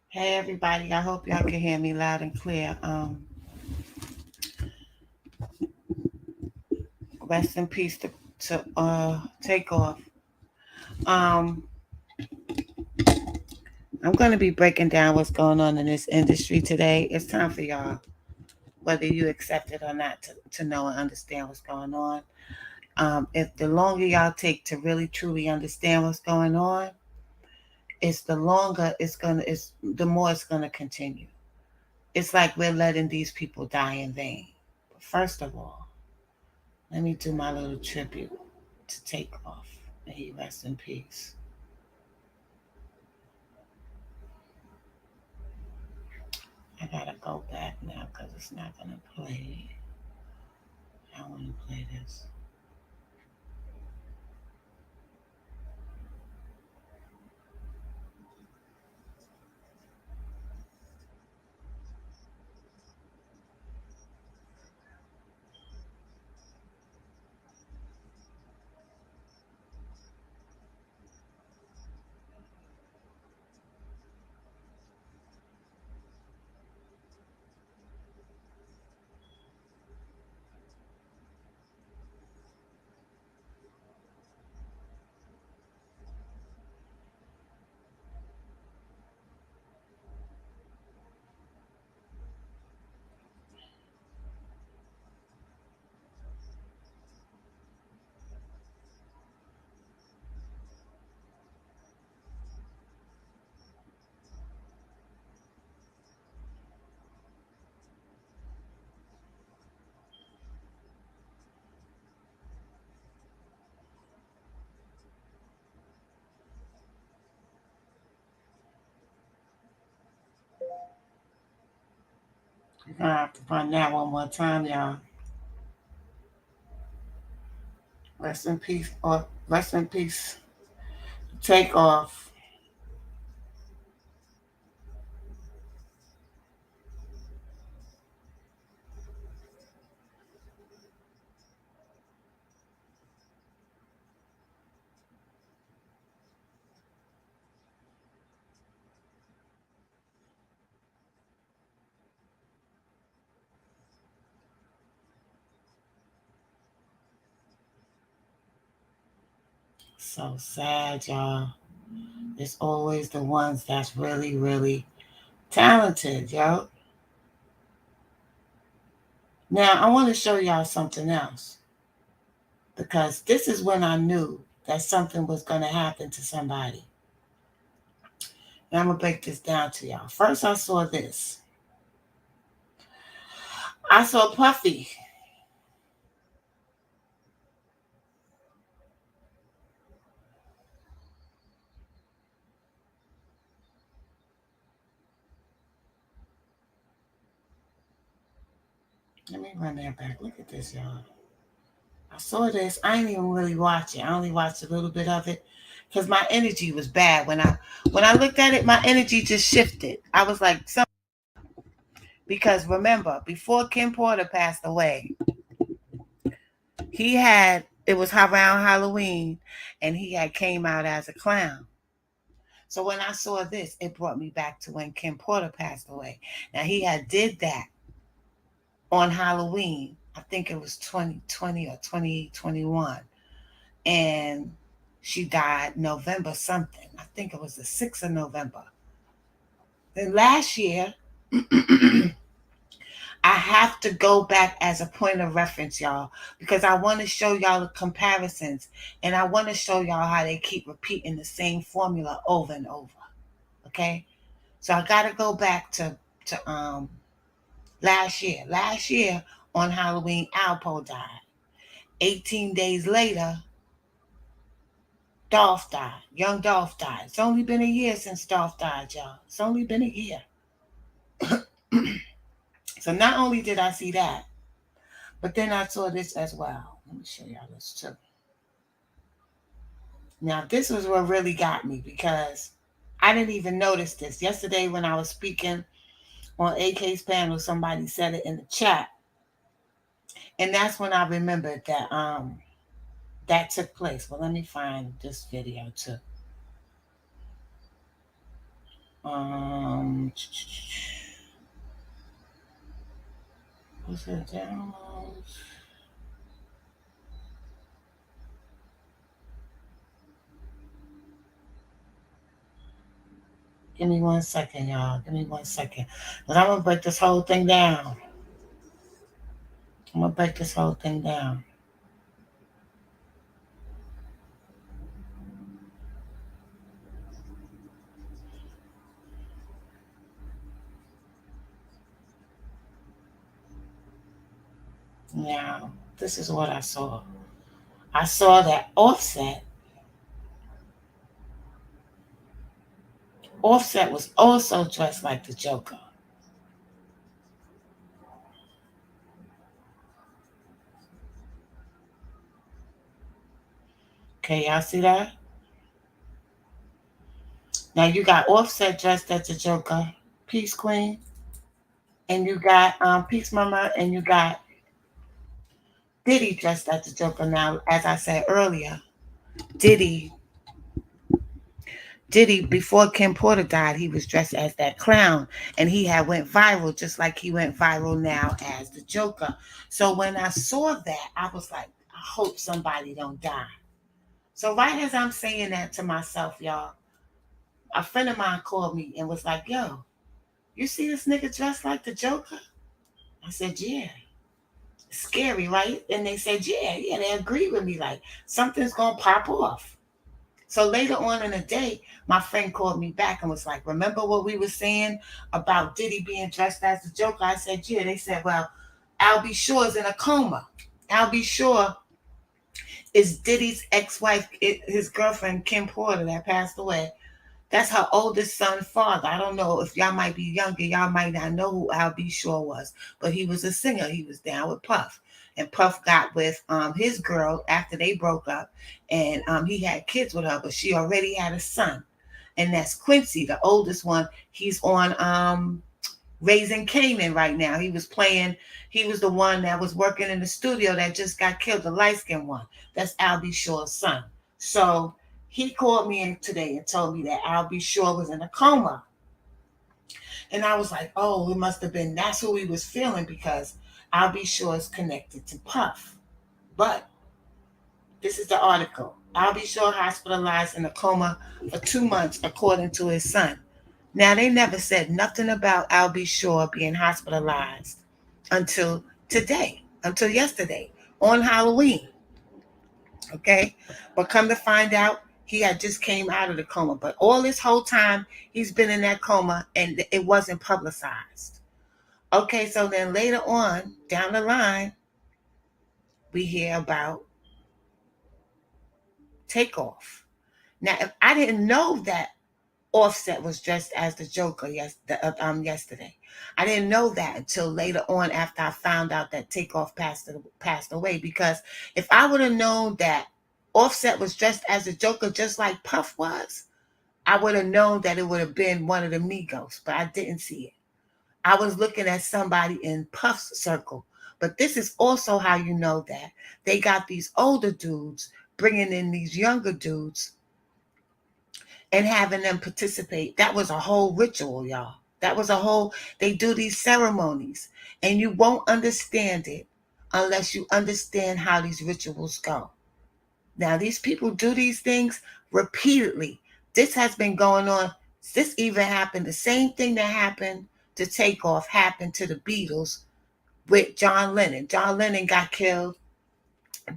Hey everybody, I hope y'all can hear me loud and clear. Rest in peace to Takeoff. Um, I'm gonna be breaking down what's going on in this industry today. It's time for y'all, whether you accept it or not, to know and understand what's going on. If the longer y'all take to really truly understand what's going on, it's the longer it's the more it's gonna continue. It's like we're letting these people die in vain. But first of all, let me do my little tribute to Takeoff. May he rest in peace. I gotta go back now because it's not gonna play. I want to play this. You're gonna have to run that one more time, y'all. Rest in peace, or rest in peace. Takeoff. So sad, y'all. It's always the ones that's really, really talented, yo. Now I want to show y'all something else because this is when I knew that something was gonna happen to somebody. And I'm gonna break this down to y'all. First, I saw this. I saw Puffy. Let me run that back. Look at this, y'all. I saw this. I didn't even really watch it. I only watched a little bit of it because my energy was bad when I looked at it. My energy just shifted. I was like, some because remember before Kim Porter passed away, he had it was around Halloween, and he had came out as a clown. So when I saw this, it brought me back to when Kim Porter passed away. Now he had did that on Halloween. I think it was 2020 or 2021. And she died November something. I think it was the 6th of November. Then last year, I have to go back as a point of reference, y'all, because I want to show y'all the comparisons, and I want to show y'all how they keep repeating the same formula over and over. Okay? So I gotta go back to last year. Last year on Halloween, Alpo died. 18 days later, Dolph died. Young Dolph died. It's only been a year since Dolph died, y'all. It's only been a year. So not only did I see that, but then I saw this as well. Let me show y'all this too. Now, this was what really got me because I didn't even notice this. Yesterday, when I was speaking on AK's panel, somebody said it in the chat. And that's when I remembered that took place. Well, let me find this video too. Um, what's it downloads? Give me 1 second, y'all. Give me 1 second. But I'm gonna break this whole thing down. I'm gonna break this whole thing down. Now, this is what I saw. I saw that Offset was also dressed like the Joker. Okay, y'all see that? Now you got Offset dressed as the Joker, Peace Queen, and you got Peace Mama, and you got Diddy dressed as the Joker. Now, as I said earlier, Diddy Diddy, before Kim Porter died, he was dressed as that clown, and he had went viral just like he went viral now as the Joker. So when I saw that, I was like, I hope somebody don't die. So right as I'm saying that to myself, y'all, a friend of mine called me and was like, "Yo, you see this nigga dressed like the Joker?" I said, "Yeah." Scary, right? And they said, "Yeah, yeah." They agreed with me, like something's gonna pop off. So later on in the day, my friend called me back and was like, "Remember what we were saying about Diddy being dressed as the Joker?" I said, "Yeah." They said, "Well, Al B. Sure is in a coma. Al B. Sure is Diddy's ex-wife, his girlfriend, Kim Porter, that passed away. That's her oldest son's father. I don't know if y'all might be younger, y'all might not know who Al B. Sure was, but he was a singer. He was down with Puff. And Puff got with his girl after they broke up, and he had kids with her, but she already had a son, and that's Quincy, the oldest one. He's on Raising Canaan right now. He was playing. He was the one that was working in the studio that just got killed, the light skinned one. That's Al B. Sure's son. So he called me in today and told me that Al B. Sure was in a coma. And I was like, oh, it must have been that's who he was feeling because Al B. Sure is connected to Puff. But this is the article. Al B. Sure hospitalized in a coma for 2 months, according to his son. Now, they never said nothing about Al B. Sure being hospitalized until today, until yesterday, on Halloween. Okay? But come to find out, he had just came out of the coma. But all this whole time, he's been in that coma and it wasn't publicized. Okay, so then later on, down the line, we hear about Takeoff. Now, if I didn't know that Offset was dressed as the Joker yesterday. I didn't know that until later on after I found out that Takeoff passed away. Because if I would have known that Offset was dressed as the Joker just like Puff was, I would have known that it would have been one of the Migos, but I didn't see it. I was looking at somebody in Puff's circle. But this is also how you know that they got these older dudes bringing in these younger dudes and having them participate. That was a whole ritual, y'all. That was a whole, they do these ceremonies, and you won't understand it unless you understand how these rituals go. Now, these people do these things repeatedly. This has been going on. This even happened, the same thing that happened to Takeoff happened to the Beatles with John Lennon. John Lennon got killed.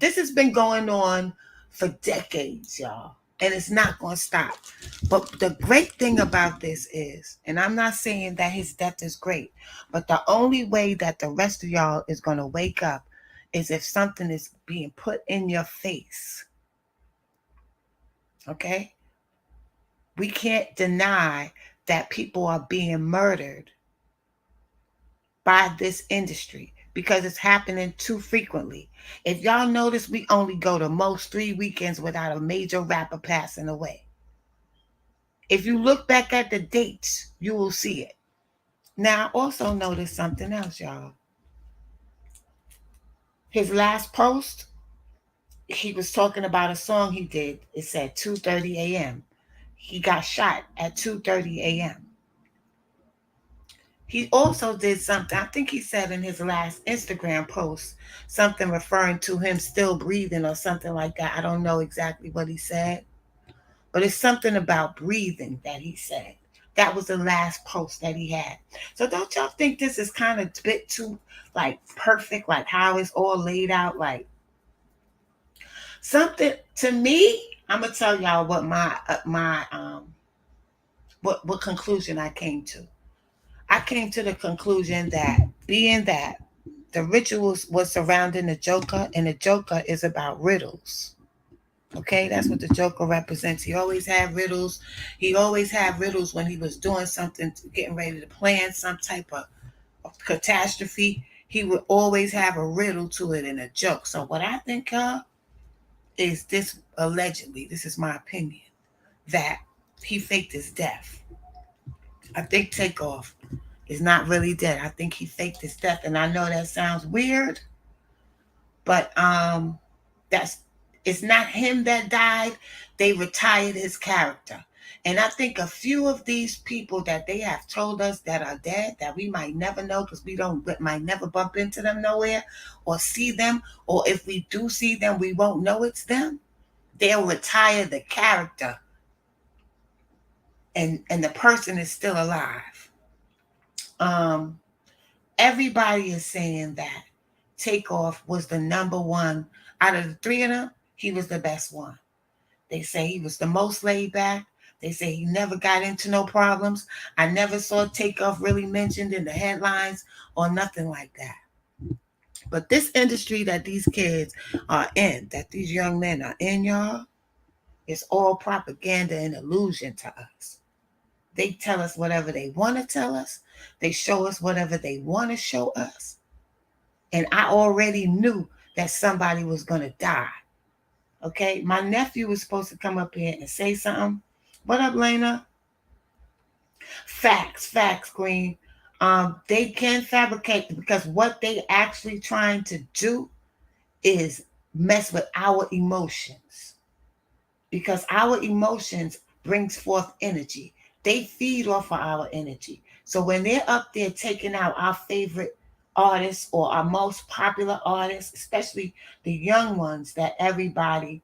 This has been going on for decades, y'all, and it's not going to stop. But the great thing about this is, and I'm not saying that his death is great, but the only way that the rest of y'all is going to wake up is if something is being put in your face. Okay? We can't deny that people are being murdered by this industry because it's happening too frequently. If y'all notice, we only go to most 3 weekends without a major rapper passing away. If you look back at the dates, you will see it. Now, also notice something else, y'all. His last post, he was talking about a song he did. It said 2:30 a.m. He got shot at 2:30 a.m. He also did something, I think he said in his last Instagram post, something referring to him still breathing or something like that. I don't know exactly what he said, but it's something about breathing that he said. That was the last post that he had. So don't y'all think this is kind of a bit too like perfect, like how it's all laid out, like something to me? I'm gonna tell y'all what what conclusion I came to. I came to the conclusion that being that the rituals was surrounding the Joker, and the Joker is about riddles. Okay, that's what the Joker represents. He always had riddles. He always had riddles when he was doing something, getting ready to plan some type of catastrophe. He would always have a riddle to it and a joke. So what I think is this allegedly, this is my opinion, that he faked his death. I think Takeoff is not really dead. I think he faked his death. And I know that sounds weird, but that's it's not him that died. They retired his character. And I think a few of these people that they have told us that are dead, that we might never know because we don't might never bump into them nowhere or see them, or if we do see them, we won't know it's them. They'll retire the character, and the person is still alive. Um, Everybody is saying that Takeoff was the number one out of the three of them. He was the best one. They say he was the most laid back. They say he never got into no problems. I never saw Takeoff really mentioned in the headlines or nothing like that. But this industry that these kids are in, that these young men are in, y'all, it's all propaganda and illusion to us. They tell us whatever they want to tell us. They show us whatever they want to show us. And I already knew that somebody was going to die. Okay, my nephew was supposed to come up here and say something. What up, Lena? Facts, Green. They can fabricate because what they actually trying to do is mess with our emotions, because our emotions brings forth energy. They feed off of our energy. So when they're up there taking out our favorite artists or our most popular artists, especially the young ones that everybody,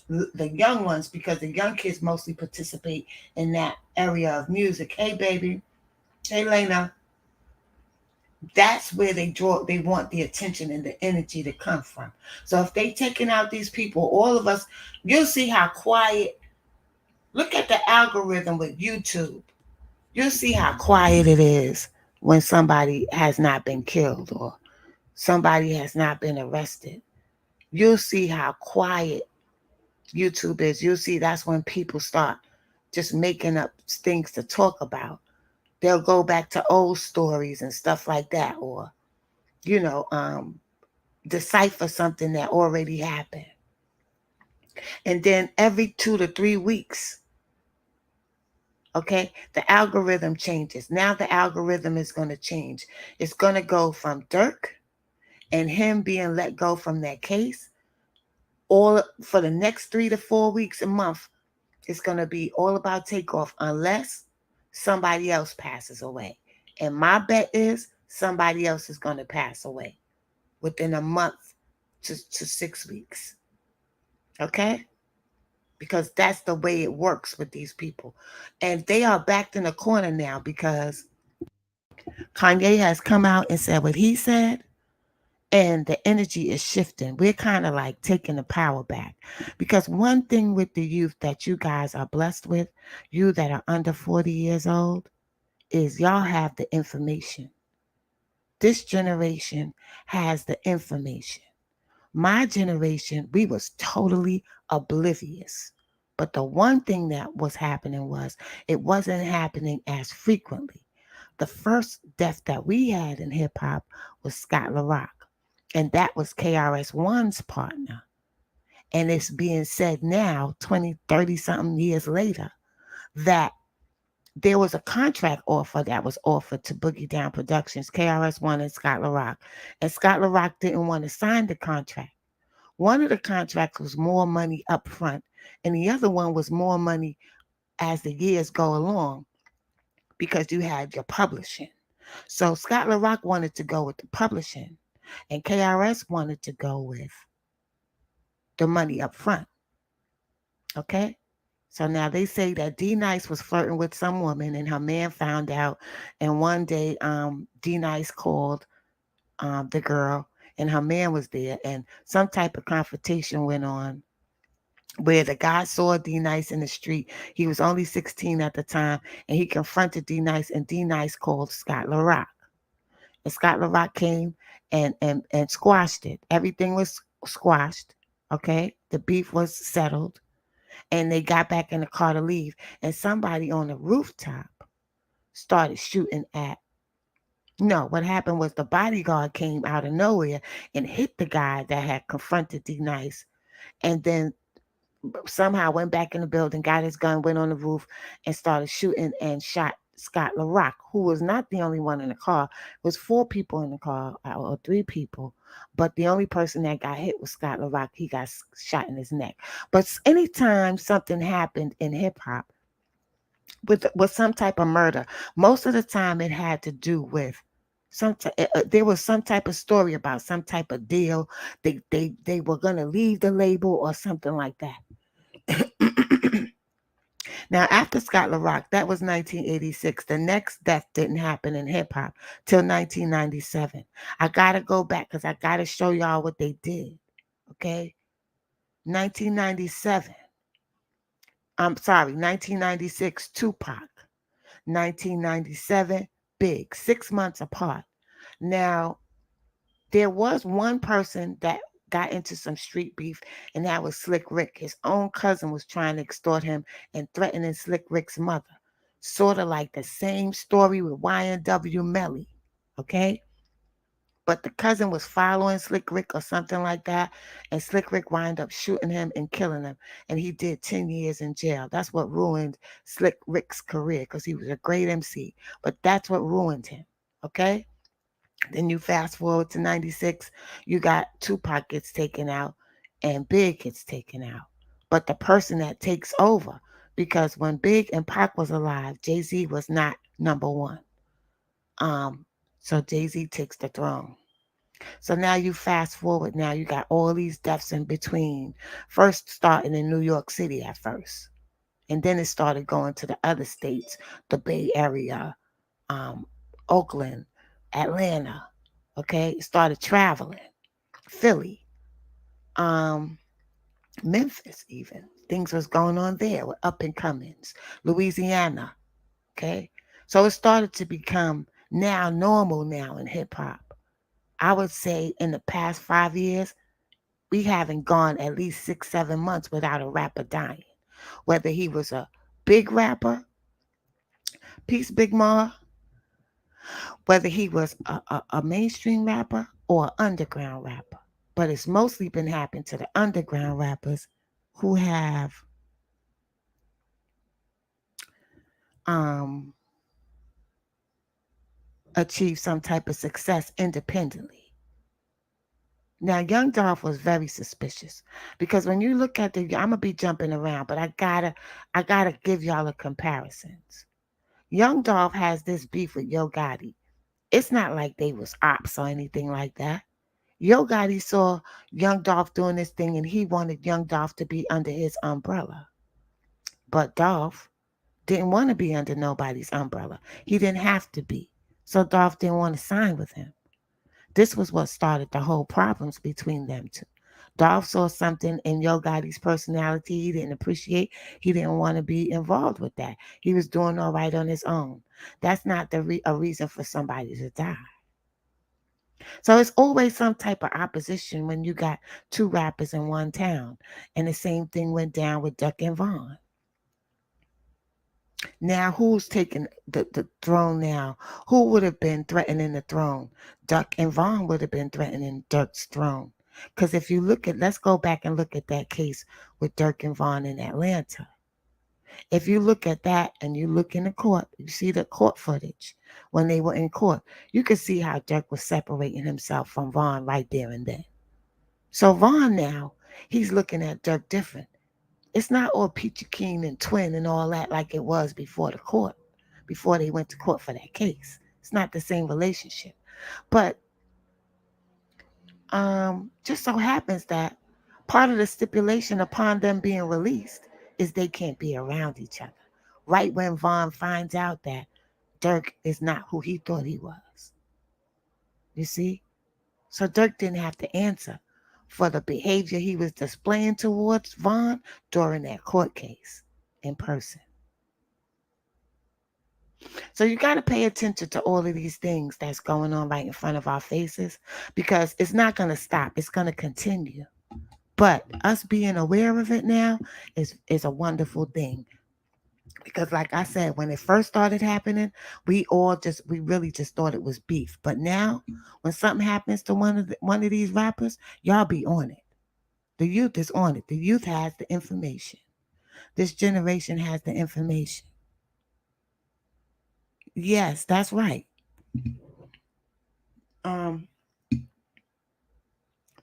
the young ones, because the young kids mostly participate in that area of music. Hey, baby. Hey, Lena. That's where they want the attention and the energy to come from. So if they taking out these people, all of us, you'll see how quiet. Look at the algorithm with YouTube. You'll see how quiet it is when somebody has not been killed or somebody has not been arrested. You'll see how quiet YouTube is. You'll see that's when people start just making up things to talk about. They'll go back to old stories and stuff like that, or you know, decipher something that already happened. And then every 2 to 3 weeks, okay, the algorithm changes. Now the algorithm is going to change. It's going to go from Dirk and him being let go from that case all for the next 3 to 4 weeks, a month. It's going to be all about Takeoff unless somebody else passes away. And my bet is somebody else is going to pass away within a month to 6 weeks. Okay? Because that's the way it works with these people. And they are backed in a corner now because Kanye has come out and said what he said, and the energy is shifting. We're kind of like taking the power back. Because one thing with the youth that you guys are blessed with, you that are under 40 years old, is y'all have the information. This generation has the information. My generation, we was totally oblivious. But the one thing that was happening was it wasn't happening as frequently. The first death that we had in hip hop was Scott LaRock, and that was KRS-One's partner. And it's being said now, 20, 30 something years later, that there was a contract offer that was offered to Boogie Down Productions, KRS-One and Scott LaRock. And Scott LaRock didn't want to sign the contract. One of the contracts was more money up front, and the other one was more money as the years go along because you had your publishing. So Scott LaRock wanted to go with the publishing, and KRS wanted to go with the money up front. Okay. So now they say that D Nice was flirting with some woman and her man found out. And one day, D Nice called the girl and her man was there. And some type of confrontation went on where the guy saw D Nice in the street. He was only 16 at the time. And he confronted D Nice and D Nice called Scott LaRock. And Scott LaRock came and squashed it. Everything was squashed. Okay. The beef was settled and they got back in the car to leave. And somebody on the rooftop started shooting at. No, what happened was the bodyguard came out of nowhere and hit the guy that had confronted D Nice. And then somehow went back in the building, got his gun, went on the roof, and started shooting and shot Scott LaRock, who was not the only one in the car. It was 4 people in the car, or 3 people. But the only person that got hit was Scott LaRock. He got shot in his neck. But anytime something happened in hip hop with some type of murder, most of the time it had to do with there was some type of story about some type of deal. They were gonna leave the label or something like that. Now, after Scott LaRock, that was 1986. The next death didn't happen in hip hop till 1997. I gotta go back because I gotta show y'all what they did. Okay, 1997. I'm sorry, 1996, Tupac. 1997, Big. 6 months apart. Now, there was one person that got into some street beef, and that was Slick Rick. His own cousin was trying to extort him and threatening Slick Rick's mother. Sort of like the same story with YNW Melly. Okay? But the cousin was following Slick Rick or something like that, and Slick Rick wound up shooting him and killing him, and he did 10 years in jail. That's what ruined Slick Rick's career because he was a great MC, but that's what ruined him. Okay? Then you fast forward to 96, you got Tupac gets taken out and Big gets taken out. But the person that takes over, because when Big and Pac was alive, Jay-Z was not number one. Um, so Jay-Z takes the throne. So now you fast forward, now you got all these deaths in between. First starting in New York City at first. And then it started going to the other states, the Bay Area, um, Oakland, Atlanta. Okay, started traveling. Philly, um, Memphis, even things was going on there with up and comings. Louisiana. Okay, so it started to become now normal now in hip hop. I would say in the past 5 years, we haven't gone at least 6, 7 months without a rapper dying. Whether he was a big rapper, Peace Big Ma, whether he was a mainstream rapper or an underground rapper. But it's mostly been happening to the underground rappers who have um, achieved some type of success independently. Now, Young Dolph was very suspicious because when you look at the, I'm gonna be jumping around, but I gotta give y'all a comparisons. Young Dolph has this beef with Yo Gotti. It's not like they was ops or anything like that. Yo Gotti saw Young Dolph doing this thing and he wanted Young Dolph to be under his umbrella. But Dolph didn't want to be under nobody's umbrella. He didn't have to be. So Dolph didn't want to sign with him. This was what started the whole problems between them two. Dolph saw something in Yo Gotti's personality he didn't appreciate. He didn't want to be involved with that. He was doing all right on his own. That's not a reason for somebody to die. So it's always some type of opposition when you got two rappers in one town. And the same thing went down with Duck and Vaughn. Now, who's taking the throne now? Who would have been threatening the throne? Duck and Vaughn would have been threatening Dirk's throne. Because if you look at, let's go back and look at that case with Dirk and Vaughn in Atlanta. If you look at that and you look in the court, you see the court footage when they were in court, you can see how Dirk was separating himself from Vaughn right there and then. So Vaughn now, he's looking at Dirk different. It's not all peachy keen and twin and all that like it was before the court, before they went to court for that case. It's not the same relationship. But just so happens that part of the stipulation upon them being released is they can't be around each other. Right when Vaughn finds out that Dirk is not who he thought he was. You see? So Dirk didn't have to answer for the behavior he was displaying towards Vaughn during that court case in person. So you got to pay attention to all of these things that's going on right in front of our faces because it's not going to stop. It's going to continue. But us being aware of it now is a wonderful thing. Because like I said, when it first started happening, we really just thought it was beef. But now when something happens to one of these rappers, y'all be on it. The youth is on it. The youth has the information. This generation has the information. Yes, that's right. Um,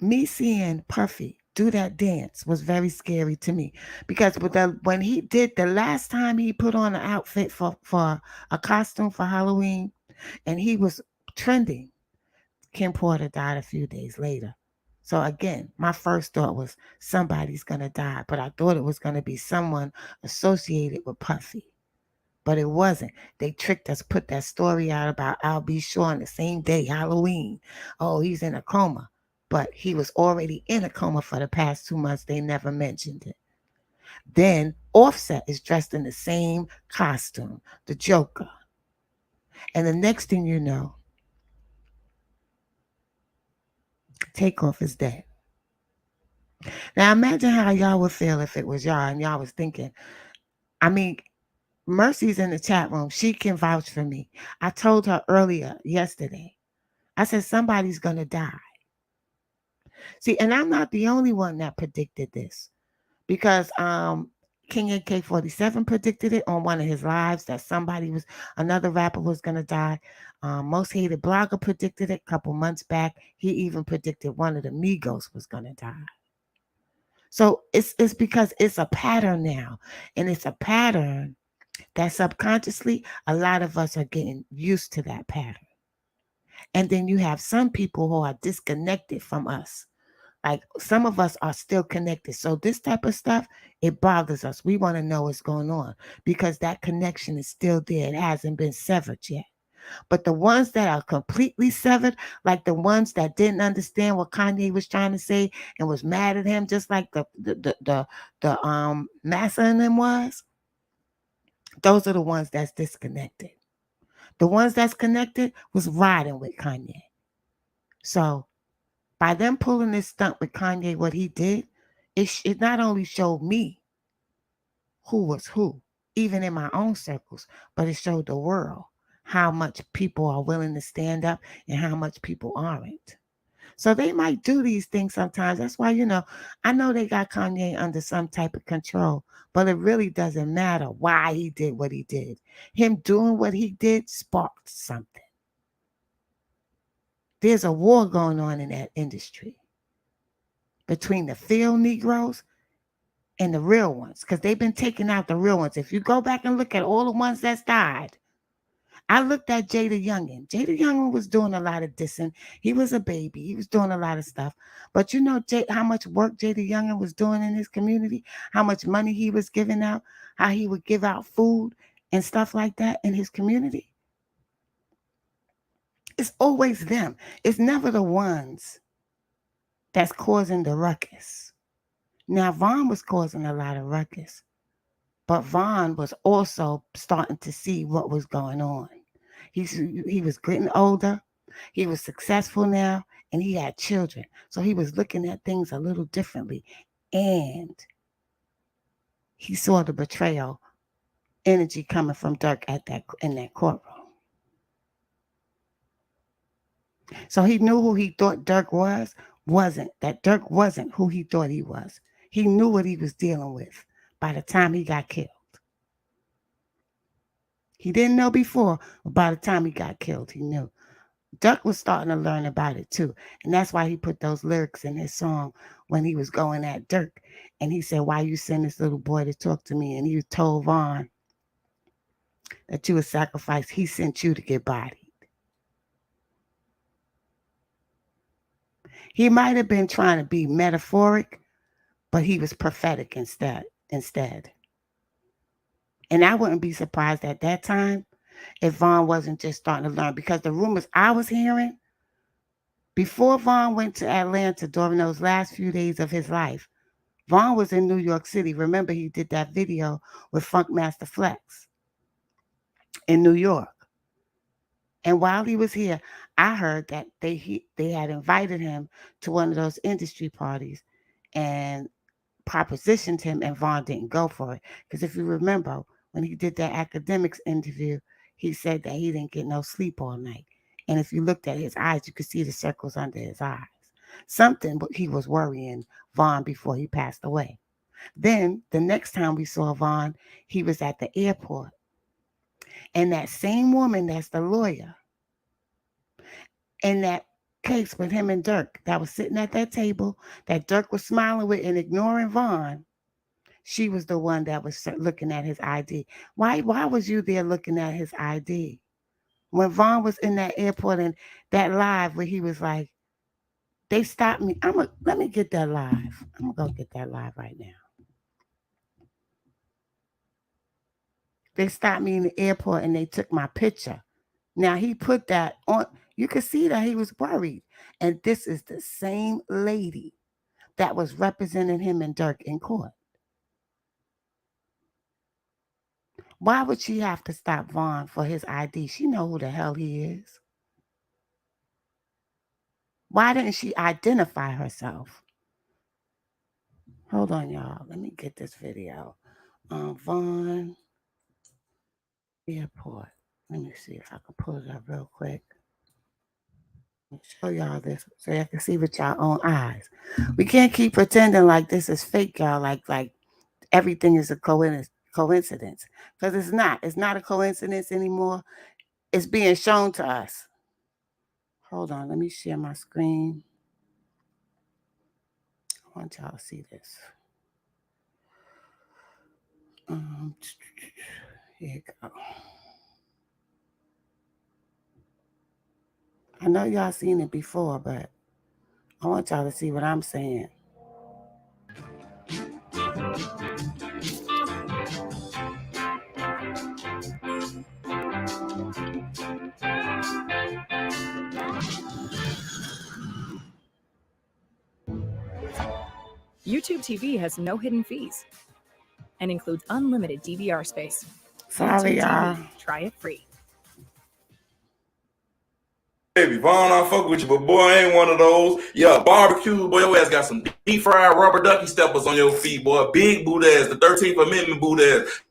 Me seeing Puffy do that dance was very scary to me because when he did the last time he put on an outfit for a costume for Halloween and he was trending, Kim Porter died a few days later. So again, my first thought was somebody's gonna die, but I thought it was gonna be someone associated with Puffy. But it wasn't. They tricked us, put that story out about Al B. Shaw on the same day, Halloween. Oh, he's in a coma. But he was already in a coma for the past 2 months. They never mentioned it. Then Offset is dressed in the same costume, the Joker. And the next thing you know, Takeoff is dead. Now imagine how y'all would feel if it was y'all and y'all was thinking, I mean, Mercy's in the chat room. She can vouch for me. I told her earlier yesterday. I said somebody's gonna die. See, and I'm not the only one that predicted this because King AK-47 predicted it on one of his lives that another rapper was gonna die. Most Hated Blogger predicted it a couple months back. He even predicted one of the Migos was gonna die. So it's because it's a pattern now, and it's a pattern that subconsciously a lot of us are getting used to that pattern. And then you have some people who are disconnected from us. Like some of us are still connected. So this type of stuff, it bothers us. We want to know what's going on because that connection is still there. It hasn't been severed yet. But the ones that are completely severed, like the ones that didn't understand what Kanye was trying to say and was mad at him, just like the Massa in them was, those are the ones that's disconnected. The ones that's connected was riding with Kanye. So by them pulling this stunt with Kanye, what he did, it not only showed me who was who, even in my own circles, but it showed the world how much people are willing to stand up and how much people aren't. So they might do these things sometimes. That's why, I know they got Kanye under some type of control, but it really doesn't matter why he did what he did. Him doing what he did sparked something. There's a war going on in that industry between the field Negroes and the real ones because they've been taking out the real ones. If you go back and look at all the ones that's died, I looked at Jada Youngin. Jada Youngin was doing a lot of dissing. He was a baby. He was doing a lot of stuff. But you know how much work Jada Youngin was doing in his community, how much money he was giving out, how he would give out food and stuff like that in his community. It's always them. It's never the ones that's causing the ruckus. Now, Vaughn was causing a lot of ruckus, but Vaughn was also starting to see what was going on. He was getting older. He was successful now, and he had children. So he was looking at things a little differently, and he saw the betrayal energy coming from Dirk in that courtroom. So he knew who he thought Dirk Dirk wasn't who he thought he was. He knew what he was dealing with by the time he got killed. He didn't know before, but by the time he got killed, he knew. Dirk was starting to learn about it too. And that's why he put those lyrics in his song when he was going at Dirk. And he said, why you send this little boy to talk to me? And he told Vaughn that you would sacrifice. He sent you to get bodied. He might have been trying to be metaphoric, but he was prophetic instead. And I wouldn't be surprised at that time if Vaughn wasn't just starting to learn, because the rumors I was hearing before Vaughn went to Atlanta during those last few days of his life, Vaughn was in New York City. Remember, he did that video with Funkmaster Flex in New York. And while he was here, I heard that they had invited him to one of those industry parties and propositioned him, and Vaughn didn't go for it. Because if you remember, when he did that academics interview, he said that he didn't get no sleep all night. And if you looked at his eyes, you could see the circles under his eyes. Something he was worrying Vaughn before he passed away. Then the next time we saw Vaughn, he was at the airport. And that same woman that's the lawyer in that case with him and Dirk that was sitting at that table that Dirk was smiling with and ignoring Vaughn, she was the one that was looking at his ID. Why was you there looking at his ID? When Vaughn was in that airport and that live where he was like, they stopped me. Let me get that live. I'm gonna go get that live right now. They stopped me in the airport and they took my picture. Now he put that on. You could see that he was worried. And this is the same lady that was representing him and Dirk in court. Why would she have to stop Vaughn for his ID? She know who the hell he is. Why didn't she identify herself? Hold on, y'all. Let me get this video. Vaughn Airport. Let me see if I can pull it up real quick. Show y'all this so y'all can see with y'all own eyes. We can't keep pretending like this is fake, y'all. Like everything is a coincidence, because it's not. It's not a coincidence anymore. It's being shown to us. Hold on, let me share my screen. I want y'all to see this. Here you go. I know y'all seen it before, but I want y'all to see what I'm saying. YouTube TV has no hidden fees and includes unlimited DVR space. Sorry, y'all. Try it free. Baby, Vaughn, I fuck with you, but boy, I ain't one of those. Yeah, barbecue, boy, your ass got some deep fried rubber ducky steppers on your feet, boy. Big boot ass, the 13th Amendment boot ass.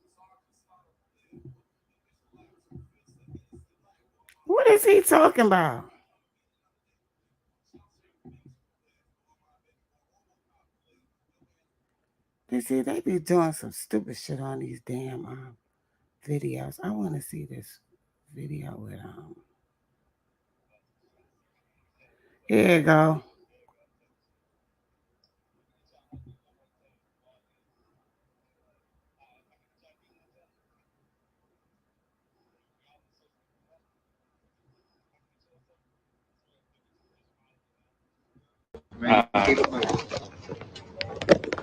What is he talking about? You see, they be doing some stupid shit on these damn videos. I want to see this video with Here you go.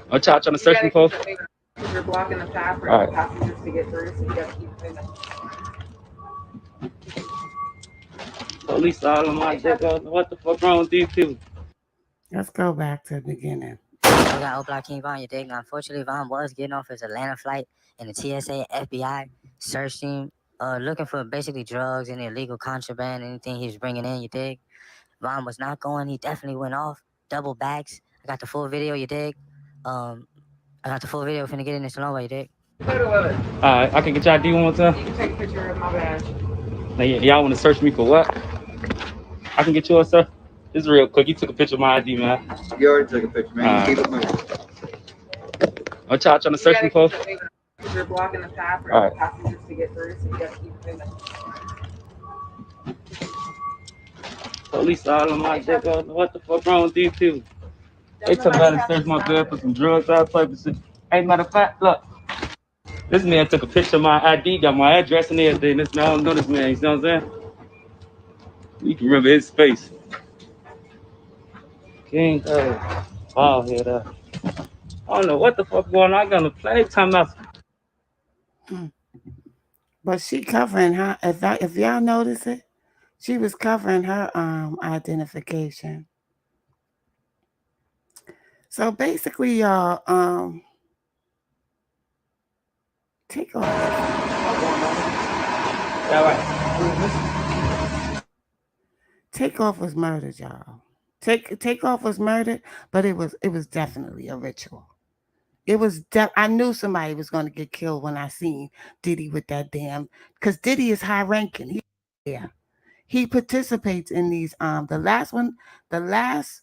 What y'all trying to search me for? You're blocking the path for other passengers to get through, so you gotta keep moving. Police all on my dick. What the fuck wrong with these people? Let's go back to the beginning. I got Old Block King Vaughn, you dig? Now, unfortunately, Vaughn was getting off his Atlanta flight, and the TSA, FBI searched him, looking for basically drugs and illegal contraband, anything he was bringing in, you dig? Vaughn was not going. He definitely went off. Double bags. I got the full video, you dig? I got the full video. Finna get in this long way, you dig? Photo of it. Alright, I can get y'all ID one more time. You can take a picture of my badge. Now, y'all want to search me for what? I can get yours, sir. This is real quick. You took a picture of my ID, man. You already took a picture, man. Keep it moving. What y'all trying to search me for? You're blocking the path for other passengers to get through, so you gotta keep moving. Police all on my dick. What the fuck wrong with these people? They took about to search my bed for some drugs, all type of shit. Hey, matter of fact, look. This man took a picture of my ID, got my address and everything. This man, I don't know this man, you know what I'm saying? You can remember his face. King ball head. I don't know what the fuck going on. I got to play time out. But she covering her. If y'all notice it, she was covering her identification. So basically, y'all take off. Yeah, right. Takeoff was murdered, y'all. Takeoff was murdered, but it was definitely a ritual. I knew somebody was going to get killed when I seen Diddy with that damn, because Diddy is high ranking. He participates in these the last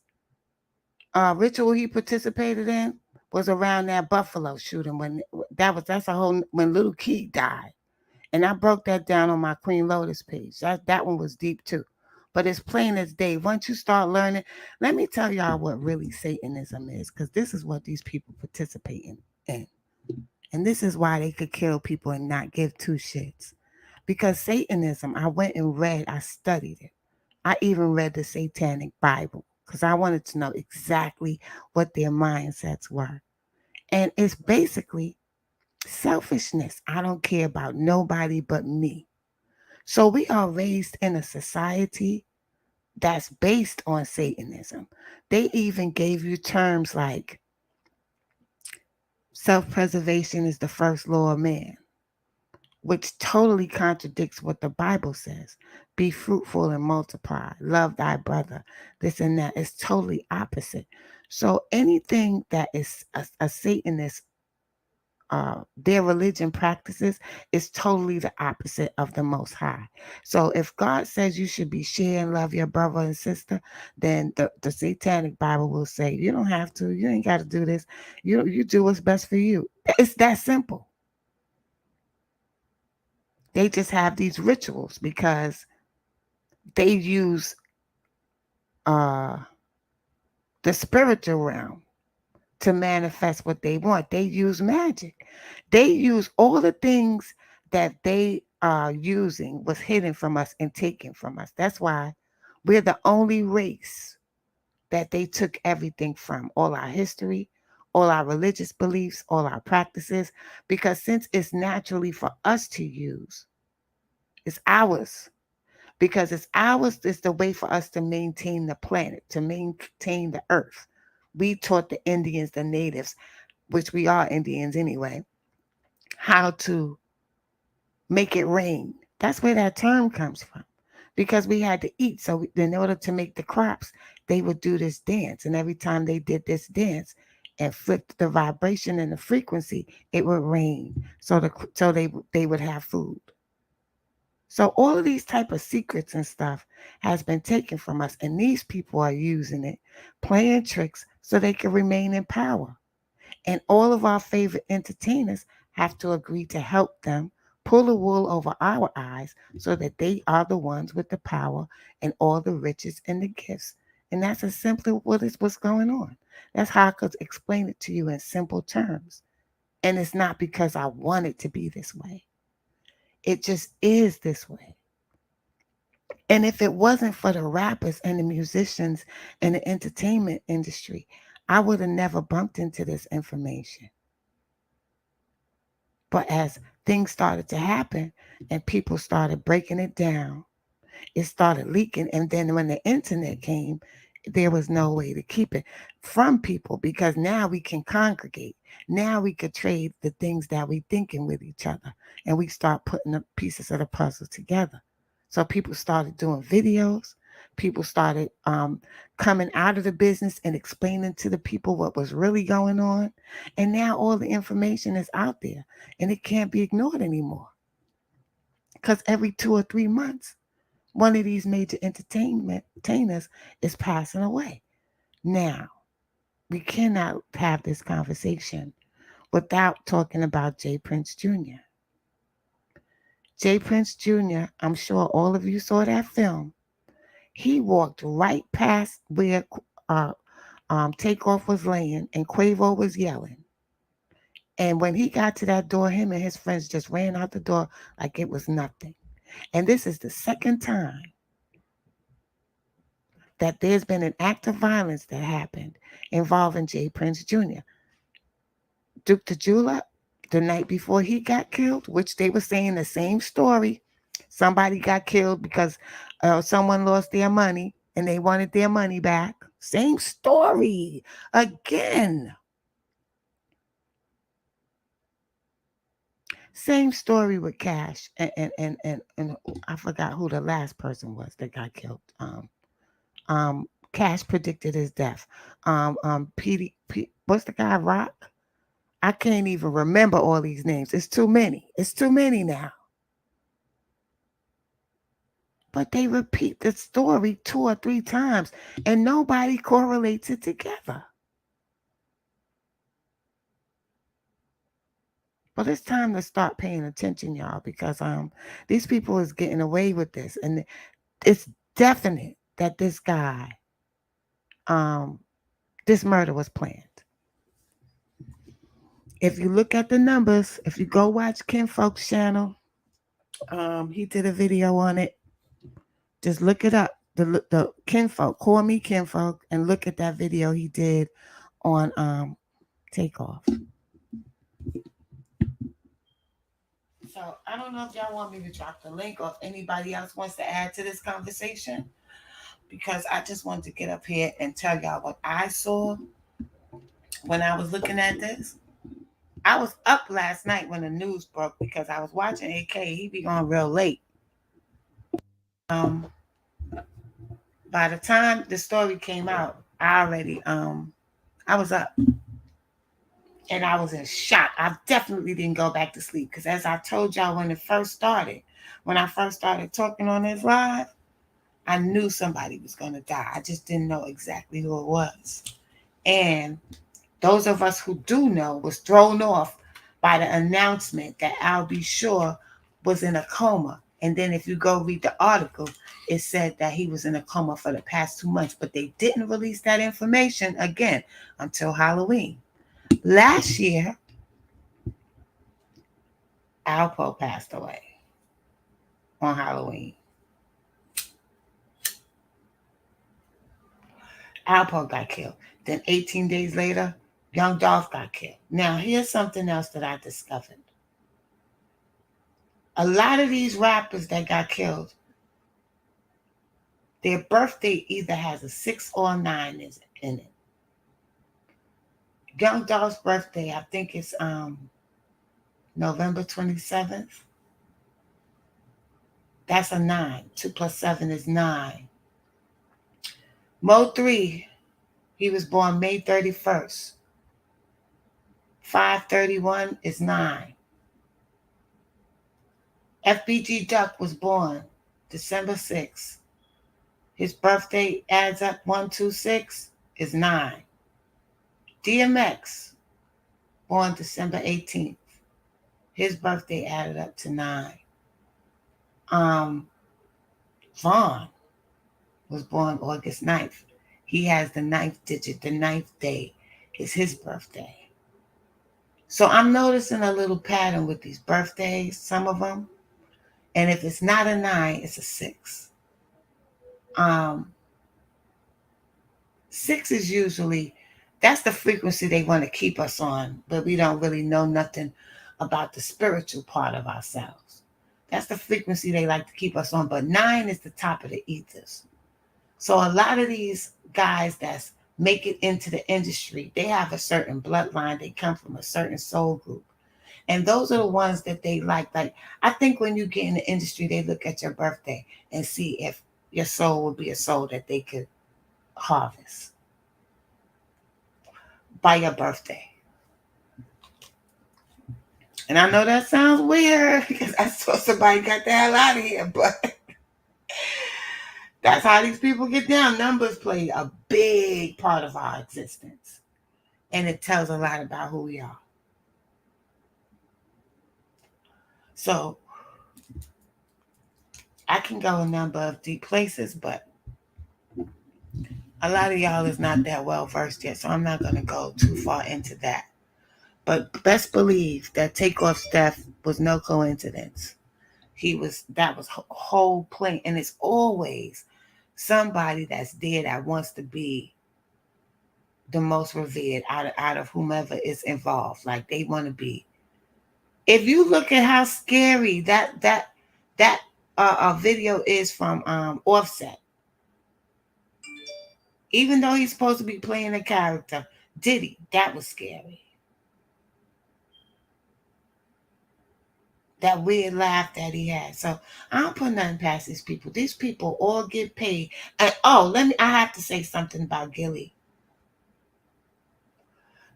ritual he participated in was around that Buffalo shooting when that's a whole when Little Key died. And I broke that down on my Queen Lotus page. That one was deep too. But it's plain as day. Once you start learning, let me tell y'all what really Satanism is, because this is what these people participate in. And this is why they could kill people and not give two shits. Because Satanism, I went and I studied it. I even read the Satanic Bible because I wanted to know exactly what their mindsets were. And it's basically selfishness. I don't care about nobody but me. So we are raised in a society that's based on Satanism. They even gave you terms like self preservation is the first law of man, which totally contradicts what the Bible says. Be fruitful and multiply, love thy brother, this and that. It's totally opposite. So anything that is a Satanist, their religion practices is totally the opposite of the Most High. So if God says you should be share and love your brother and sister, then the Satanic Bible will say you don't have to. You ain't got to do this. You do what's best for you. It's that simple. They just have these rituals because they use uh, the spiritual realm to manifest what they want. They use magic. They use all the things that they are using was hidden from us and taken from us. That's why we're the only race that they took everything from, all our history, all our religious beliefs, all our practices, because since it's naturally for us to use, it's ours. Because it's ours, it's the way for us to maintain the planet, to maintain the earth. We taught the Indians, the natives, which we are Indians anyway, how to make it rain. That's where that term comes from. Because we had to eat. So in order to make the crops, they would do this dance. And every time they did this dance and flipped the vibration and the frequency, it would rain. So they would have food. So all of these type of secrets and stuff has been taken from us, and these people are using it, playing tricks so they can remain in power. And all of our favorite entertainers have to agree to help them pull the wool over our eyes so that they are the ones with the power and all the riches and the gifts. And that's as simply what's going on. That's how I could explain it to you in simple terms. And it's not because I want it to be this way. It just is this way. And if it wasn't for the rappers and the musicians and the entertainment industry, I would have never bumped into this information. But as things started to happen and people started breaking it down, it started leaking. And then when the internet came, there was no way to keep it from people because now we can congregate. Now we could trade the things that we thinking with each other and we start putting the pieces of the puzzle together. So people started doing videos. People started coming out of the business and explaining to the people what was really going on. And now all the information is out there and it can't be ignored anymore. Because every 2 or 3 months, one of these major entertainers is passing away. Now, we cannot have this conversation without talking about J. Prince Jr. J. Prince Jr., I'm sure all of you saw that film. He walked right past where Takeoff was laying and Quavo was yelling. And when he got to that door, him and his friends just ran out the door like it was nothing. And this is the second time that there's been an act of violence that happened involving Jay Prince Jr. Duke the Jeweler, the night before he got killed, which they were saying the same story. Somebody got killed because someone lost their money and they wanted their money back. Same story again. Same story with Cash and I forgot who the last person was that got killed. Cash predicted his death. What's the guy? Rock. I can't even remember all these names. It's too many. It's too many now. But they repeat the story 2 or 3 times, and nobody correlates it together. But it's time to start paying attention, y'all, because these people is getting away with this, and it's definite that this guy, this murder was planned. If you look at the numbers, if you go watch Ken Folk's channel, he did a video on it. Just look it up. The Kinfolk, call me Kinfolk, and look at that video he did on Takeoff. So I don't know if y'all want me to drop the link or if anybody else wants to add to this conversation, because I just wanted to get up here and tell y'all what I saw when I was looking at this. I was up last night when the news broke because I was watching AK. He be on real late. By the time the story came out, I was up. And I was in shock. I definitely didn't go back to sleep because, as I told y'all when I first started talking on this live, I knew somebody was going to die. I just didn't know exactly who it was. And those of us who do know was thrown off by the announcement that Al B. Shore was in a coma. And then if you go read the article, it said that he was in a coma for the past 2 months. But they didn't release that information again until Halloween. Last year, Alpo passed away on Halloween. Alpo got killed. Then 18 days later, Young Dolph got killed. Now, here's something else that I discovered. A lot of these rappers that got killed, their birthday either has a 6 or a 9 in it. Young Dolph's birthday, I think it's November 27th. That's a 9. 2 plus 7 is 9. Mo 3, he was born May 31st. 531 is 9. FBG Duck was born December 6th. His birthday adds up 126 is 9. DMX, born December 18th. His birthday added up to 9. Vaughn was born August 9th. He has the 9th digit. The 9th day is his birthday. So I'm noticing a little pattern with these birthdays, some of them. And if it's not a 9, it's a 6. 6 is usually, that's the frequency they want to keep us on, but we don't really know nothing about the spiritual part of ourselves. That's the frequency they like to keep us on, but 9 is the top of the ethers. So a lot of these guys that make it into the industry, they have a certain bloodline. They come from a certain soul group. And those are the ones that they like. Like, I think when you get in the industry, they look at your birthday and see if your soul would be a soul that they could harvest by your birthday. And I know that sounds weird because I saw somebody got the hell out of here, but that's how these people get down. Numbers play a big part of our existence, and it tells a lot about who we are. So I can go a number of deep places, but a lot of y'all is not that well versed yet, so I'm not going to go too far into that. But best believe that Takeoff's death was no coincidence. That was whole plan, and it's always somebody that's there that wants to be the most revered out of whomever is involved. Like they want to be. If you look at how scary that video is from Offset, even though he's supposed to be playing a character, Diddy, that was scary. That weird laugh that he had. So I don't put nothing past these people. These people all get paid. And I have to say something about Gilly.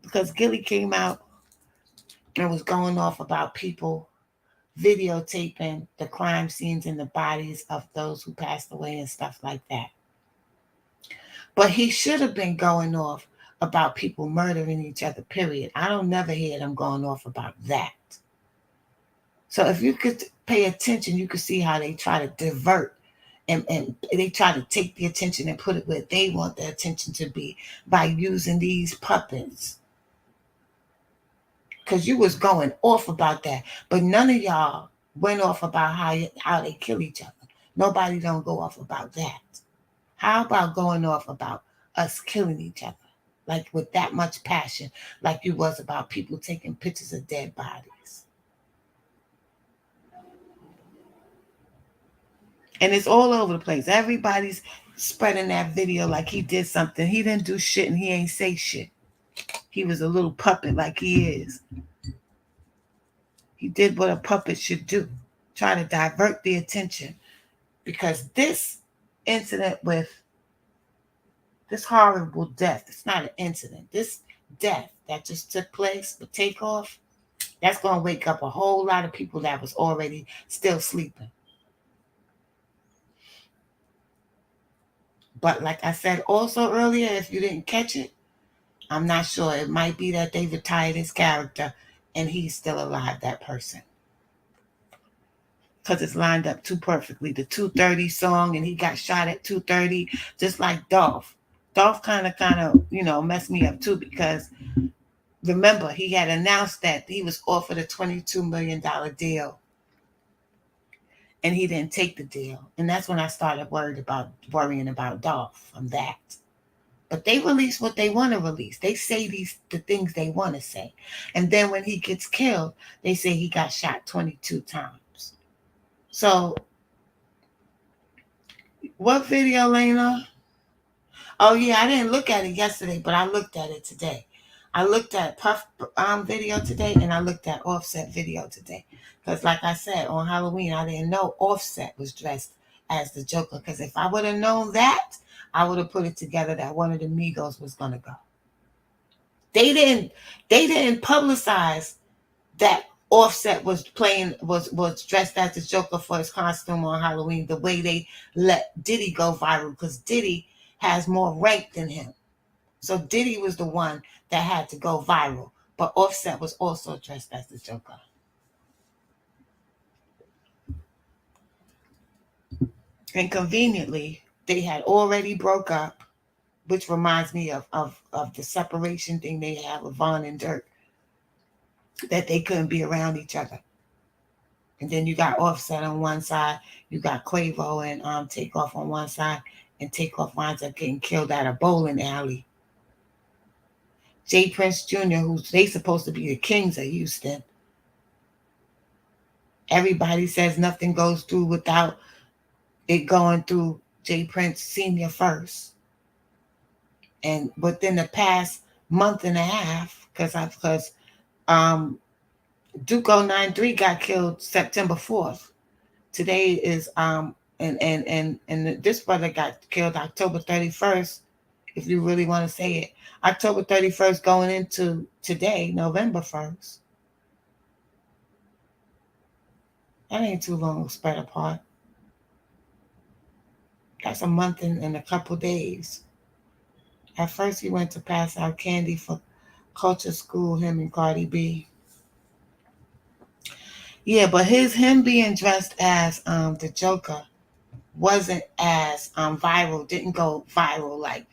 Because Gilly came out and was going off about people videotaping the crime scenes and the bodies of those who passed away and stuff like that. But he should have been going off about people murdering each other, period. I don't never hear them going off about that. So if you could pay attention, you could see how they try to divert and they try to take the attention and put it where they want the attention to be by using these puppets. Because you was going off about that. But none of y'all went off about how they kill each other. Nobody don't go off about that. How about going off about us killing each other? Like with that much passion, like you was about people taking pictures of dead bodies. And it's all over the place. Everybody's spreading that video like he did something. He didn't do shit and he ain't say shit. He was a little puppet like he is. He did what a puppet should do. Try to divert the attention. Because this incident with this horrible death, it's not an incident. This death that just took place with Takeoff, that's going to wake up a whole lot of people that was already still sleeping. But like I said also earlier, if you didn't catch it, I'm not sure. It might be that they retired his character and he's still alive, that person. Because it's lined up too perfectly. The 2:30 song, and he got shot at 2:30, just like Dolph. Dolph kind of, messed me up too, because remember, he had announced that he was offered a $22 million deal. And he didn't take the deal. And that's when I started worrying about Dolph from that. But they release what they want to release. They say the things they want to say. And then when he gets killed, they say he got shot 22 times. So, what video, Lena? Oh, yeah, I didn't look at it yesterday, but I looked at it today. I looked at Puff video today, and I looked at Offset video today. Because like I said, on Halloween, I didn't know Offset was dressed as the Joker. Because if I would have known that, I would have put it together that one of the Migos was going to go. They didn't publicize that Offset was dressed as the Joker for his costume on Halloween the way they let Diddy go viral, because Diddy has more rank than him. So Diddy was the one that had to go viral. But Offset was also dressed as the Joker. And conveniently, they had already broke up, which reminds me of the separation thing they have with Von and Dirk, that they couldn't be around each other. And then you got Offset on one side, you got Quavo and Takeoff on one side, and Takeoff winds up getting killed at a bowling alley. Jay Prince Jr., who's they supposed to be the kings of Houston. Everybody says nothing goes through without it going through Jay Prince Sr. first. And within the past month and a half, because Duke 093 got killed September 4th. Today is and this brother got killed October 31st, if you really want to say it. October 31st going into today, November 1st. That ain't too long spread apart. That's a month and a couple days. At first, he went to pass out candy for culture school, him and Cardi B. Yeah, but him being dressed as the Joker wasn't as viral, didn't go viral like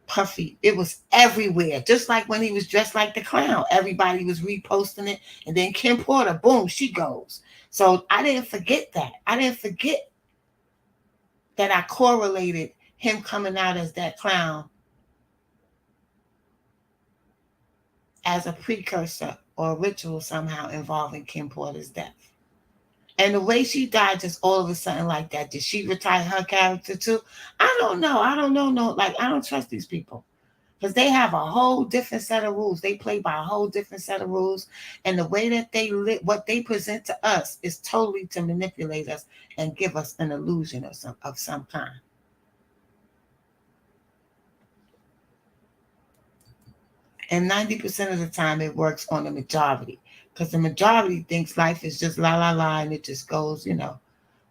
Puffy. It was everywhere. Just like when he was dressed like the clown. Everybody was reposting it. And then Kim Porter, boom, she goes. So I didn't forget that. I didn't forget that I correlated him coming out as that clown as a precursor or a ritual somehow involving Kim Porter's death. And the way she died just all of a sudden like that, did she retire her character too? I don't know. I don't know. No, like, I don't trust these people. Because they have a whole different set of rules. They play by a whole different set of rules. And the way that they what they present to us is totally to manipulate us and give us an illusion of some kind. And 90% of the time it works on the majority. Because the majority thinks life is just la la la and it just goes,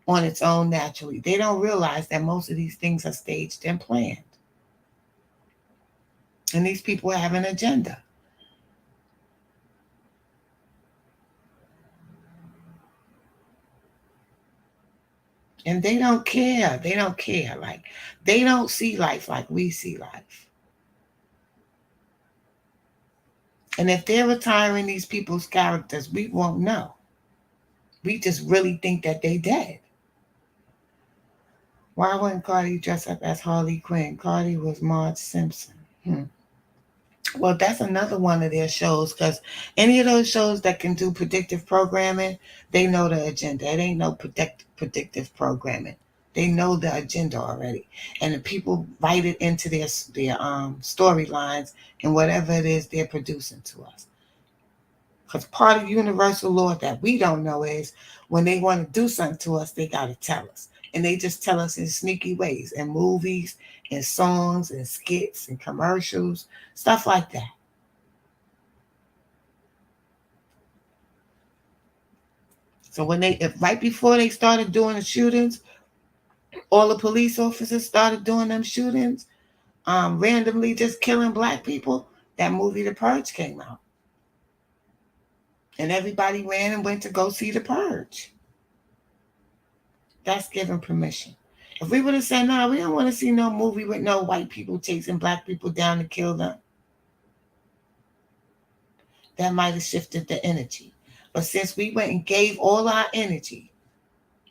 on its own naturally. They don't realize that most of these things are staged and planned. And these people have an agenda. And they don't care. They don't care. Like, they don't see life like we see life. And if they're retiring these people's characters, we won't know. We just really think that they dead. Why wouldn't Cardi dress up as Harley Quinn? Cardi was Marge Simpson. Well, that's another one of their shows, because any of those shows that can do predictive programming, they know the agenda. It ain't no predictive programming. They know the agenda already, and the people write it into their storylines and whatever it is they're producing to us. Because part of universal law that we don't know is when they want to do something to us, they got to tell us. And they just tell us in sneaky ways, in movies, in songs, in skits, in commercials, stuff like that. So if right before they started doing the shootings, all the police officers started doing them shootings, randomly just killing black people, that movie The Purge came out. And everybody ran and went to go see The Purge. That's given permission. If we would have said, no, we don't want to see no movie with no white people chasing black people down to kill them, that might have shifted the energy. But since we went and gave all our energy,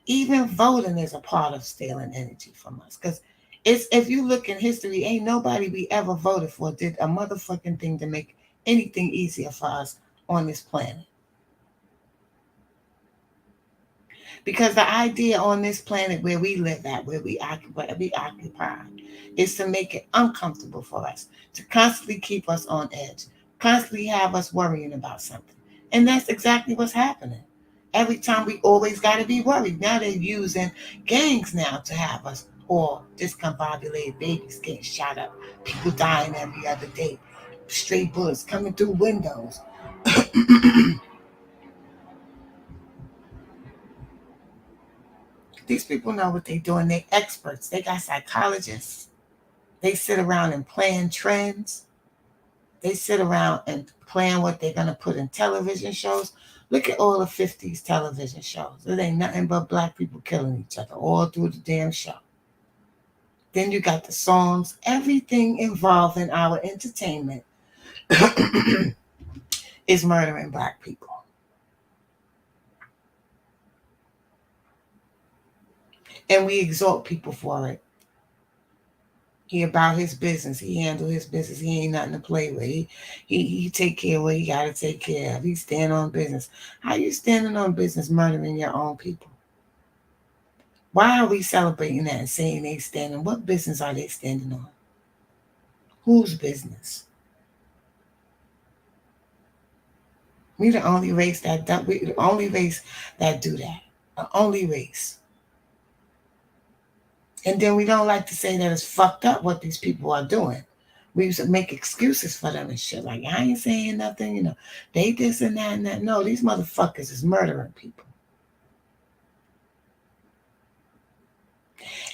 even voting is a part of stealing energy from us. Because if you look in history, ain't nobody we ever voted for did a motherfucking thing to make anything easier for us on this planet. Because the idea on this planet where we live at, where we occupy, is to make it uncomfortable for us, to constantly keep us on edge, constantly have us worrying about something. And that's exactly what's happening. Every time we always got to be worried. Now they're using gangs now to have us all discombobulated, babies getting shot up, people dying every other day, stray bullets coming through windows. These people know what they're doing. They're experts. They got psychologists. They sit around and plan trends. They sit around and plan what they're going to put in television shows. Look at all the 50s television shows. It ain't nothing but black people killing each other all through the damn show. Then you got the songs. Everything involving our entertainment is murdering black people. And we exalt people for it. He about his business. He handle his business. He ain't nothing to play with. He take care of what he got to take care of. He stand on business. How you standing on business murdering your own people? Why are we celebrating that and saying they standing? What business are they standing on? Whose business? We the only race that do that. The only race. And then we don't like to say that it's fucked up what these people are doing. We used to make excuses for them and shit. Like, I ain't saying nothing, they this and that and that. No, these motherfuckers is murdering people.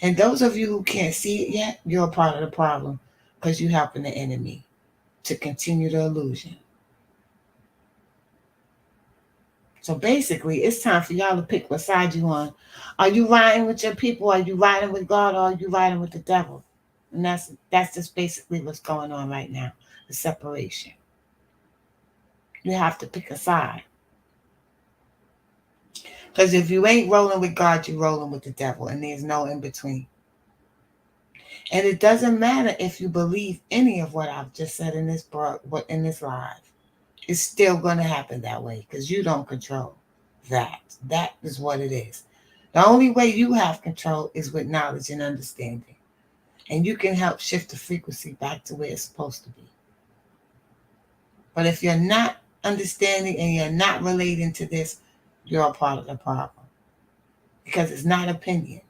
And those of you who can't see it yet, you're a part of the problem because you're helping the enemy to continue the illusion. So basically, it's time for y'all to pick what side you on. Are you riding with your people? Are you riding with God? Or are you riding with the devil? And that's just basically what's going on right now, the separation. You have to pick a side. Because if you ain't rolling with God, you're rolling with the devil, and there's no in between. And it doesn't matter if you believe any of what I've just said in this live. It's still going to happen that way because you don't control that. That is what it is. The only way you have control is with knowledge and understanding. And you can help shift the frequency back to where it's supposed to be. But if you're not understanding and you're not relating to this, you're a part of the problem. Because it's not opinion,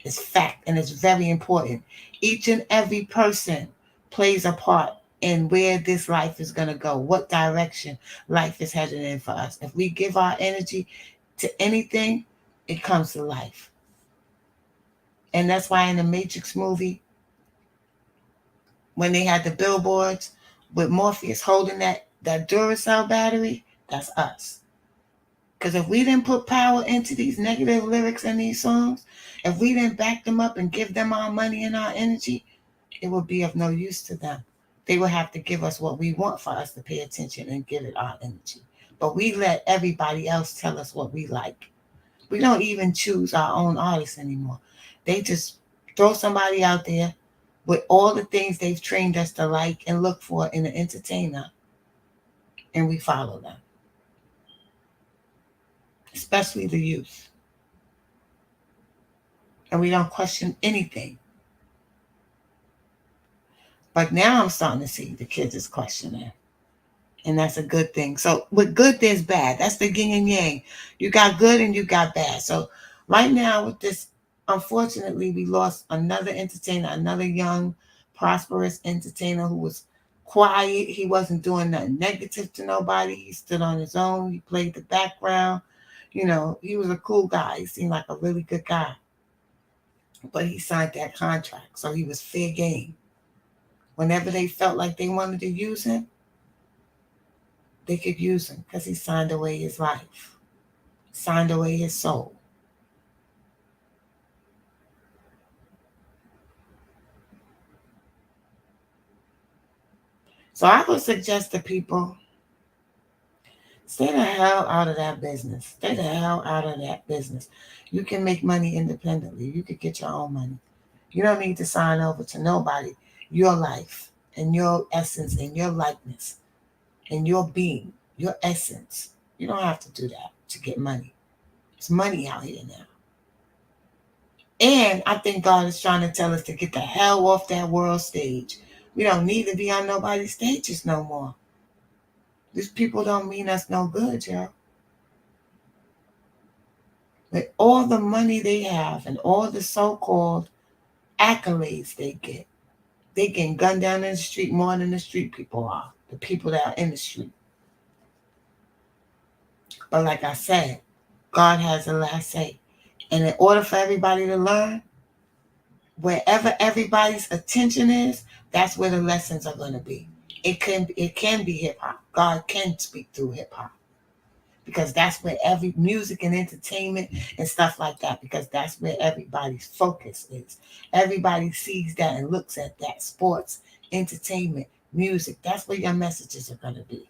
it's fact, and it's very important. Each and every person plays a part in where this life is going to go, what direction life is headed in for us. If we give our energy to anything, it comes to life. And that's why in the Matrix movie, when they had the billboards with Morpheus holding that Duracell battery, that's us. Because if we didn't put power into these negative lyrics in these songs, if we didn't back them up and give them our money and our energy, it would be of no use to them. They would have to give us what we want for us to pay attention and give it our energy. But we let everybody else tell us what we like. We don't even choose our own artists anymore. They just throw somebody out there with all the things they've trained us to like and look for in an entertainer, and we follow them. Especially the youth. And we don't question anything. But now I'm starting to see the kids is questioning. And that's a good thing. So with good, there's bad. That's the yin and yang. You got good and you got bad. So right now with this, unfortunately, we lost another entertainer, another young, prosperous entertainer who was quiet. He wasn't doing nothing negative to nobody. He stood on his own. He played the background. You know, he was a cool guy. He seemed like a really good guy. But he signed that contract. So he was fair game. Whenever they felt like they wanted to use him, they could use him because he signed away his life, signed away his soul. So I would suggest to people, stay the hell out of that business. Stay the hell out of that business. You can make money independently. You could get your own money. You don't need to sign over to nobody. Your life and your essence and your likeness and your being, your essence. You don't have to do that to get money. There's money out here now. And I think God is trying to tell us to get the hell off that world stage. We don't need to be on nobody's stages no more. These people don't mean us no good, y'all. With all the money they have and all the so-called accolades they getting gunned down in the street more than the street people are. The people that are in the street. But like I said, God has the last say. And in order for everybody to learn, wherever everybody's attention is, that's where the lessons are going to be. It can be hip hop. God can speak through hip hop. Because that's where every music and entertainment and stuff like that, because that's where everybody's focus is. Everybody sees that and looks at that. Sports, entertainment, music, that's where your messages are going to be.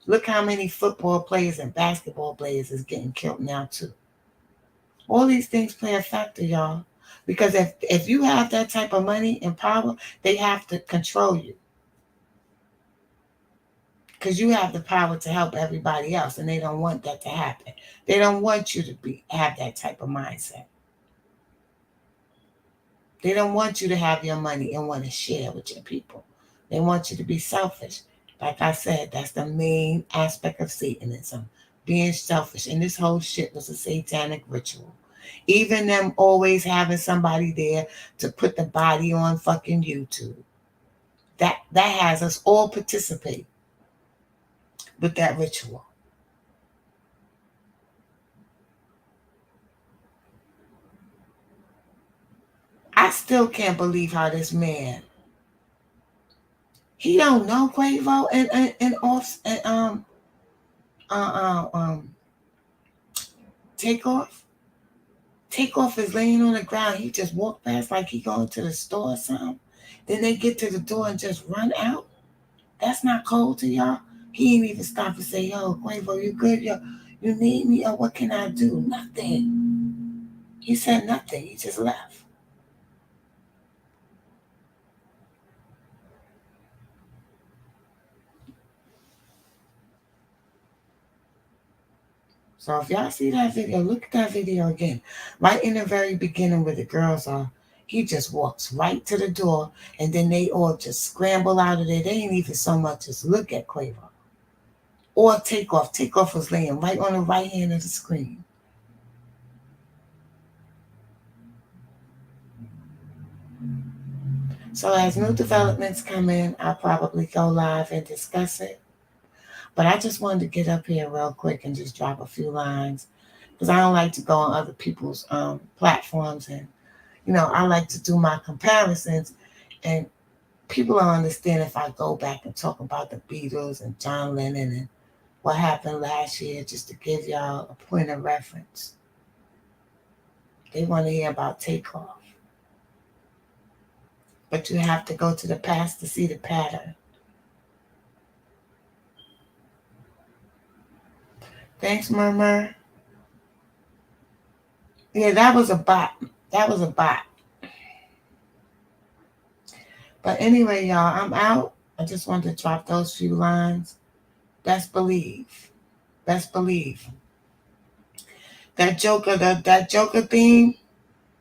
Look how many football players and basketball players is getting killed now too. All these things play a factor, y'all. Because if you have that type of money and power, they have to control you. Because you have the power to help everybody else, and they don't want that to happen. They don't want you to have that type of mindset. They don't want you to have your money and want to share with your people. They want you to be selfish. Like I said, that's the main aspect of Satanism, being selfish. And this whole shit was a satanic ritual. Even them always having somebody there to put the body on fucking YouTube. That has us all participate with that ritual. I still can't believe how this man, he don't know Quavo and off and Takeoff. Takeoff is laying on the ground. He just walked past like he going to the store or something. Then they get to the door and just run out. That's not cold to y'all. He ain't even stop and say, "Yo, Quavo, you good? Yo, you need me? Or what can I do?" Nothing. He said nothing. He just left. So if y'all see that video, look at that video again. Right in the very beginning where the girls are, he just walks right to the door, and then they all just scramble out of there. They ain't even so much as look at Quavo. Or Takeoff. Takeoff was laying right on the right hand of the screen. So as new developments come in, I'll probably go live and discuss it. But I just wanted to get up here real quick and just drop a few lines, because I don't like to go on other people's platforms, and I like to do my comparisons, and people don't understand if I go back and talk about the Beatles and John Lennon and what happened last year, just to give y'all a point of reference. They want to hear about Takeoff. But you have to go to the past to see the pattern. Thanks, Murmur. Yeah, that was a bot. That was a bot. But anyway, y'all, I'm out. I just wanted to drop those few lines. Best believe. Best believe. That Joker theme,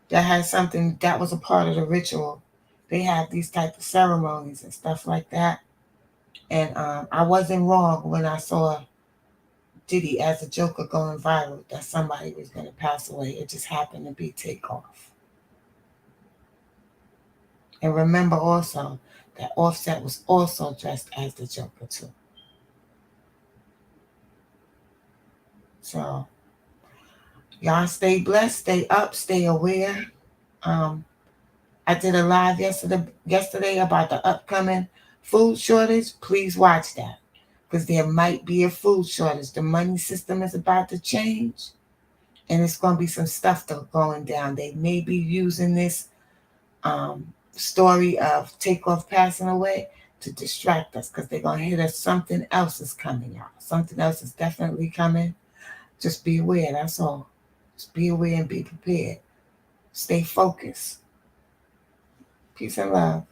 that has something that was a part of the ritual. They have these type of ceremonies and stuff like that. And I wasn't wrong when I saw Diddy as a Joker going viral that somebody was going to pass away. It just happened to be Takeoff. And remember also that Offset was also dressed as the Joker too. So y'all stay blessed, stay up, stay aware. I did a live yesterday about the upcoming food shortage. Please watch that, because there might be a food shortage. The money system is about to change, and it's going to be some stuff going down. They may be using this story of Takeoff passing away to distract us, because they're going to hit us. Something else is coming, y'all. Something else is definitely coming. Just be aware, that's all. Just be aware and be prepared. Stay focused. Peace and love.